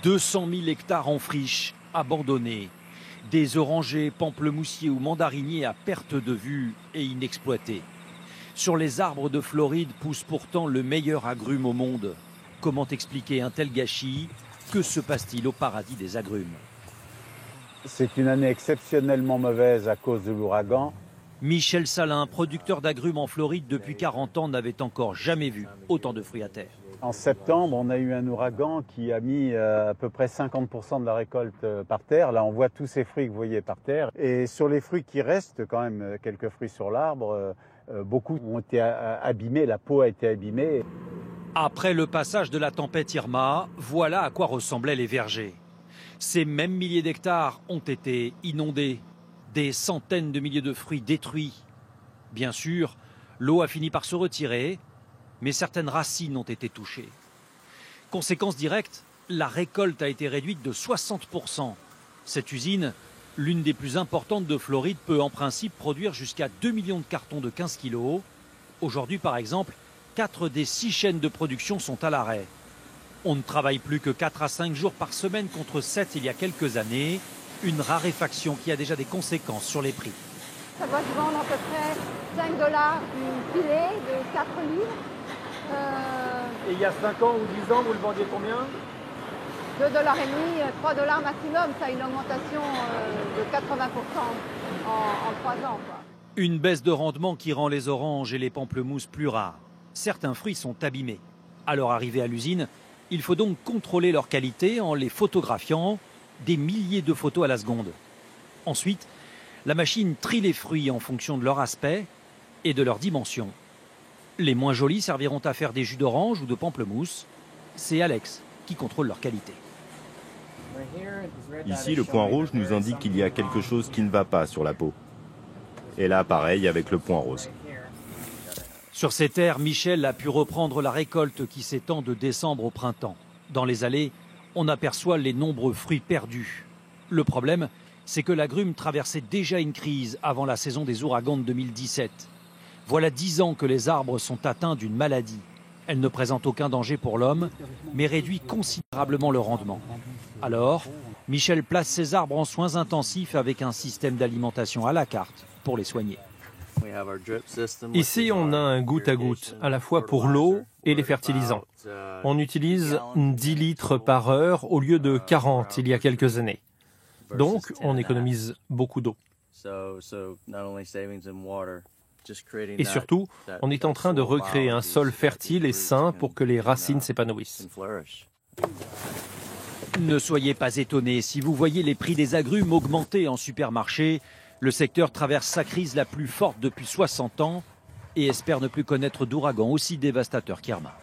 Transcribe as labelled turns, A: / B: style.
A: 200 000 hectares en friche, abandonnés. Des orangers, pamplemoussiers ou mandariniers à perte de vue et inexploités. Sur les arbres de Floride pousse pourtant le meilleur agrume au monde. Comment expliquer un tel gâchis? Que se passe-t-il au paradis des agrumes?
B: C'est une année exceptionnellement mauvaise à cause de l'ouragan.
A: Michel Salin, producteur d'agrumes en Floride depuis 40 ans, n'avait encore jamais vu autant de fruits à terre.
B: En septembre, on a eu un ouragan qui a mis à peu près 50% de la récolte par terre. Là, on voit tous ces fruits que vous voyez par terre. Et sur les fruits qui restent, quand même quelques fruits sur l'arbre, beaucoup ont été abîmés, la peau a été abîmée.
A: Après le passage de la tempête Irma, voilà à quoi ressemblaient les vergers. Ces mêmes milliers d'hectares ont été inondés, des centaines de milliers de fruits détruits. Bien sûr, l'eau a fini par se retirer, mais certaines racines ont été touchées. Conséquence directe, la récolte a été réduite de 60%. Cette usine, l'une des plus importantes de Floride, peut en principe produire jusqu'à 2 millions de cartons de 15 kilos. Aujourd'hui, par exemple, 4 des 6 chaînes de production sont à l'arrêt. On ne travaille plus que 4 à 5 jours par semaine contre 7 il y a quelques années. Une raréfaction qui a déjà des conséquences sur les prix.
C: Ça va se vendre à peu près 5 $ une filet de 4 livres.
A: Et il y a 5 ans ou 10 ans, vous le vendiez combien?
C: 2,5 $, 3 $ maximum. Ça a une augmentation de 80% en 3 ans. Quoi.
A: Une baisse de rendement qui rend les oranges et les pamplemousses plus rares. Certains fruits sont abîmés. À leur arrivée à l'usine, il faut donc contrôler leur qualité en les photographiant, des milliers de photos à la seconde. Ensuite, la machine trie les fruits en fonction de leur aspect et de leur dimension. Les moins jolis serviront à faire des jus d'orange ou de pamplemousse. C'est Alex qui contrôle leur qualité.
D: Ici, le point rouge nous indique qu'il y a quelque chose qui ne va pas sur la peau. Et là, pareil avec le point rose.
A: Sur ces terres, Michel a pu reprendre la récolte qui s'étend de décembre au printemps. Dans les allées, on aperçoit les nombreux fruits perdus. Le problème, c'est que l'agrume traversait déjà une crise avant la saison des ouragans de 2017. Voilà 10 ans que les arbres sont atteints d'une maladie. Elle ne présente aucun danger pour l'homme, mais réduit considérablement le rendement. Alors, Michel place ses arbres en soins intensifs avec un système d'alimentation à la carte pour les soigner.
E: Ici, on a un goutte à goutte, à la fois pour l'eau et les fertilisants. On utilise 10 litres par heure au lieu de 40 il y a quelques années. Donc, on économise beaucoup d'eau. Et surtout, on est en train de recréer un sol fertile et sain pour que les racines s'épanouissent.
A: Ne soyez pas étonnés si vous voyez les prix des agrumes augmenter en supermarché. Le secteur traverse sa crise la plus forte depuis 60 ans et espère ne plus connaître d'ouragan aussi dévastateur qu'Irma.